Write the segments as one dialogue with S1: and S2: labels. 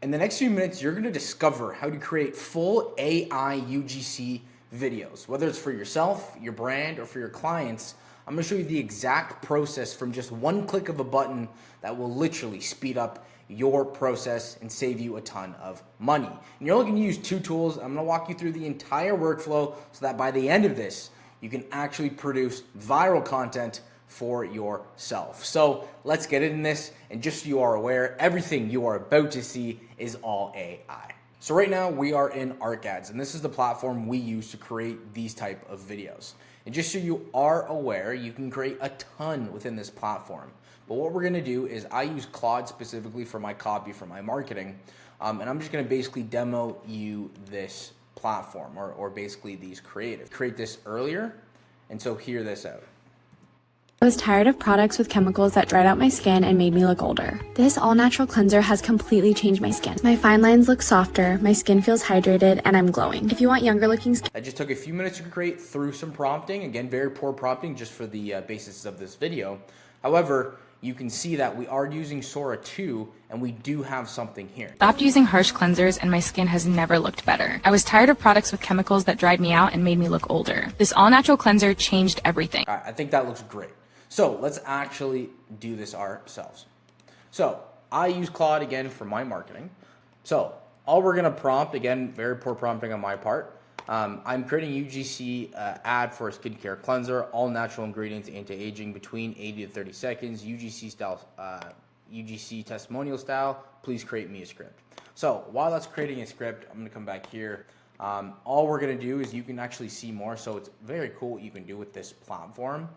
S1: In the next few minutes, you're going to discover how to create full AI UGC videos, whether it's for yourself, your brand, or for your clients. I'm going to show you the exact process from just one click of a button that will literally speed up your process and save you a ton of money. And you're only going to use two tools. I'm going to walk you through the entire workflow so that by the end of this, you can actually produce viral content for yourself. So let's get into this, and just so you are aware, everything you are about to see is all AI. So right now we are in ArcAds, and this is the platform we use to create these type of videos. And just so you are aware, you can create a ton within this platform. But what we're gonna do is I use Claude specifically for my copy, for my marketing, and I'm just gonna basically demo you this platform, or basically these creatives. Create this earlier, and so hear this out.
S2: I was tired of products with chemicals that dried out my skin and made me look older. This all-natural cleanser has completely changed my skin. My fine lines look softer, my skin feels hydrated, and I'm glowing. If you want younger looking skin...
S1: I just took a few minutes to create through some prompting. Again, very poor prompting just for the basis of this video. However, you can see that we are using Sora 2, and we do have something here.
S3: Stopped using harsh cleansers and my skin has never looked better. I was tired of products with chemicals that dried me out and made me look older. This all-natural cleanser changed everything.
S1: I think that looks great. So let's actually do this ourselves. So I use Claude again for my marketing. So all we're gonna prompt, again, very poor prompting on my part. I'm creating UGC ad for a skincare cleanser, all natural ingredients, anti-aging, between 80 to 30 seconds, UGC style, UGC testimonial style. Please create me a script. So while that's creating a script, I'm gonna come back here. All we're gonna do is you can actually see more. So it's very cool what you can do with this platform.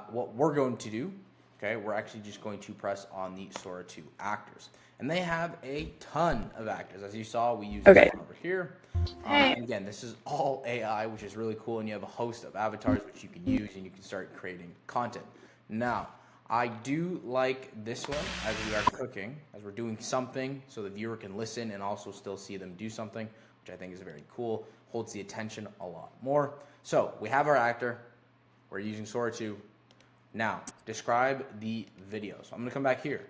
S1: What we're going to do, okay, we're actually just going to press on the Sora 2 actors. And they have a ton of actors. As you saw, we use this one over here. And again, this is all AI, which is really cool. And you have a host of avatars which you can use, and you can start creating content. Now, I do like this one as we are cooking, as we're doing something so the viewer can listen and also still see them do something, which I think is very cool. Holds the attention a lot more. So we have our actor. We're using Sora 2. Now, describe the video. So I'm going to come back here.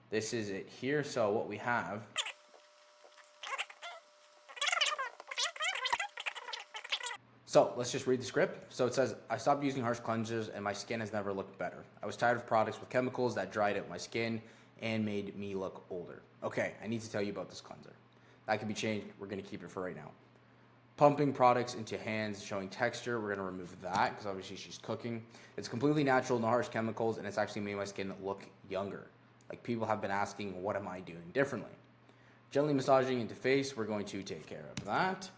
S1: This is it here. So what we have... So let's just read the script. So it says, I stopped using harsh cleansers and my skin has never looked better. I was tired of products with chemicals that dried out my skin and made me look older. Okay, I need to tell you about this cleanser. That can be changed. We're going to keep it for right now. Pumping products into hands, showing texture. We're going to remove that because obviously she's cooking. It's completely natural, no harsh chemicals, and it's actually made my skin look younger. Like, people have been asking, what am I doing differently? Gently massaging into face, we're going to take care of that.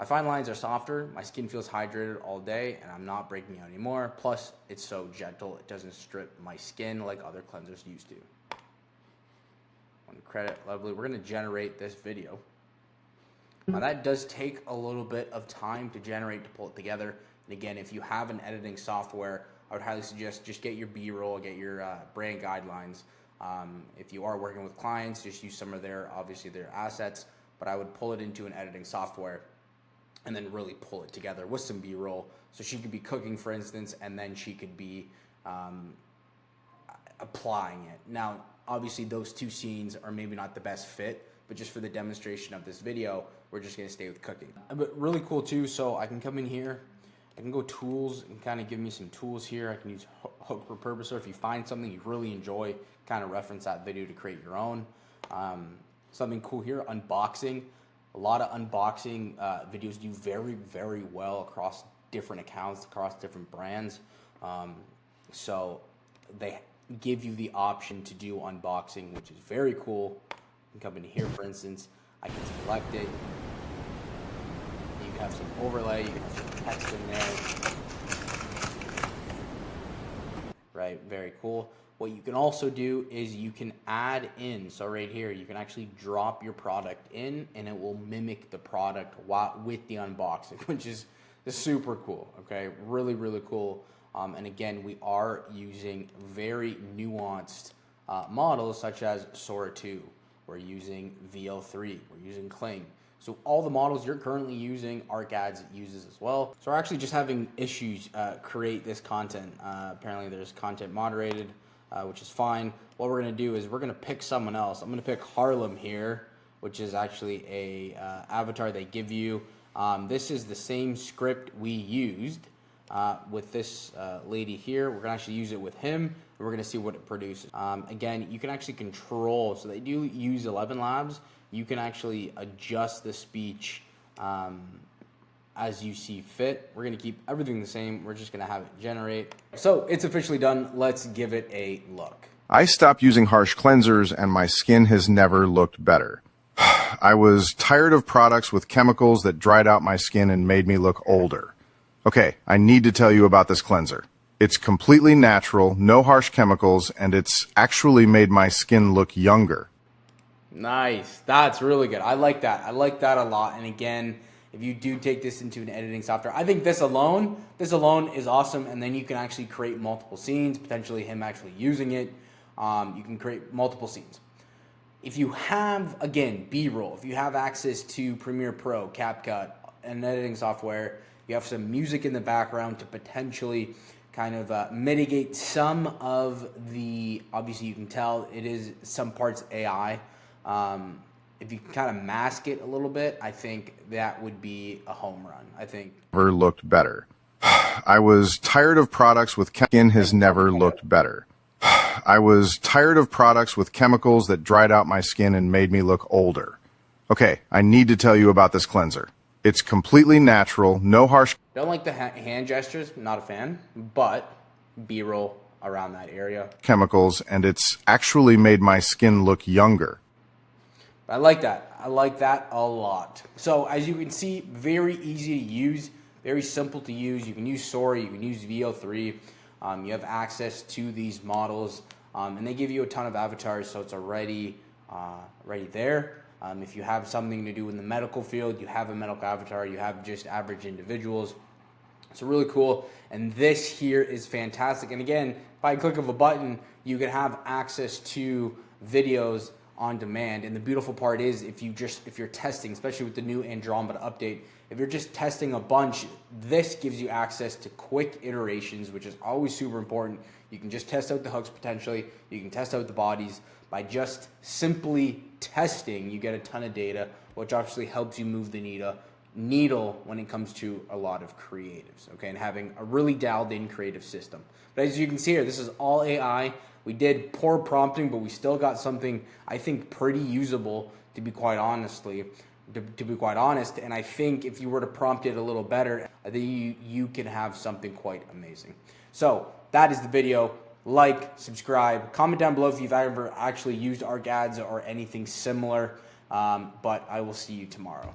S1: My fine lines are softer, my skin feels hydrated all day, and I'm not breaking out anymore. Plus, it's so gentle, it doesn't strip my skin like other cleansers used to. One credit, lovely. We're going to generate this video. Now that does take a little bit of time to generate, to pull it together. And again, if you have an editing software, I would highly suggest just get your B-roll, get your brand guidelines. If you are working with clients, just use some of their, obviously their assets, but I would pull it into an editing software and then really pull it together with some B-roll. So she could be cooking, for instance, and then she could be applying it. Now, obviously those two scenes are maybe not the best fit, but just for the demonstration of this video, we're just gonna stay with cooking. But really cool too, so I can come in here, I can go tools and kind of give me some tools here. I can use hook repurposer. If you find something you really enjoy, kind of reference that video to create your own. Something cool here, unboxing. A lot of unboxing videos do very, very well across different accounts, across different brands. So they give you the option to do unboxing, which is very cool. You can come in here, for instance, I can select it. You can have some overlay, you can have some text in there. Right, very cool. What you can also do is you can add in, so right here, you can actually drop your product in and it will mimic the product with the unboxing, which is super cool, okay? Really, really cool. And again, we are using very nuanced models such as Sora 2. We're using VL3, we're using Kling. So all the models you're currently using, ArcAds uses as well. So we're actually just having issues create this content. Apparently there's content moderated, which is fine. What we're gonna do is we're gonna pick someone else. I'm gonna pick Harlem here. which is actually a avatar they give you. This is the same script we used with this lady here. We're gonna actually use it with him, and we're gonna see what it produces. Again, you can actually control, so they do use 11 Labs. You can actually adjust the speech as you see fit. We're gonna keep everything the same. We're just gonna have it generate. So it's officially done. Let's give it a look.
S4: I stopped using harsh cleansers and my skin has never looked better. I was tired of products with chemicals that dried out my skin and made me look older. Okay, I need to tell you about this cleanser. It's completely natural, no harsh chemicals, and it's actually made my skin look younger.
S1: Nice. That's really good. I like that. I like that a lot. And again, if you do take this into an editing software, I think this alone is awesome. And then you can actually create multiple scenes, potentially him actually using it. You can create multiple scenes. If you have, again, B-roll, if you have access to Premiere Pro, CapCut, and editing software, you have some music in the background to potentially kind of mitigate some of the, obviously you can tell it is some parts AI. If you can kind of mask it a little bit, I think that would be a home run. I think
S4: Never looked better. I was tired of products with skin has never looked better. I was tired of products with chemicals that dried out my skin and made me look older. Okay, I need to tell you about this cleanser. It's completely natural, no harsh.
S1: Don't like the hand gestures, not a fan, but B-roll around that area.
S4: Chemicals, and it's actually made my skin look younger.
S1: I like that. I like that a lot. So as you can see, very easy to use, very simple to use. You can use Sora, you can use VO3. You have access to these models, and they give you a ton of avatars, so it's already there. If you have something to do in the medical field, you have a medical avatar, you have just average individuals. It's really cool, and this here is fantastic. And again, by a click of a button, you can have access to videos on demand. And the beautiful part is if you're testing, especially with the new Andromeda update, if you're just testing a bunch, this gives you access to quick iterations, which is always super important. You can just test out the hooks potentially. You can test out the bodies. By just simply testing, you get a ton of data, which obviously helps you move the needle when it comes to a lot of creatives, okay, and having a really dialed in creative system. But as you can see here, this is all AI. We did poor prompting, but we still got something I think pretty usable, to be quite honest. And I think if you were to prompt it a little better, I think you can have something quite amazing. So that is the video. Like, subscribe, comment down below if you've ever actually used ArcAds or anything similar. But I will see you tomorrow.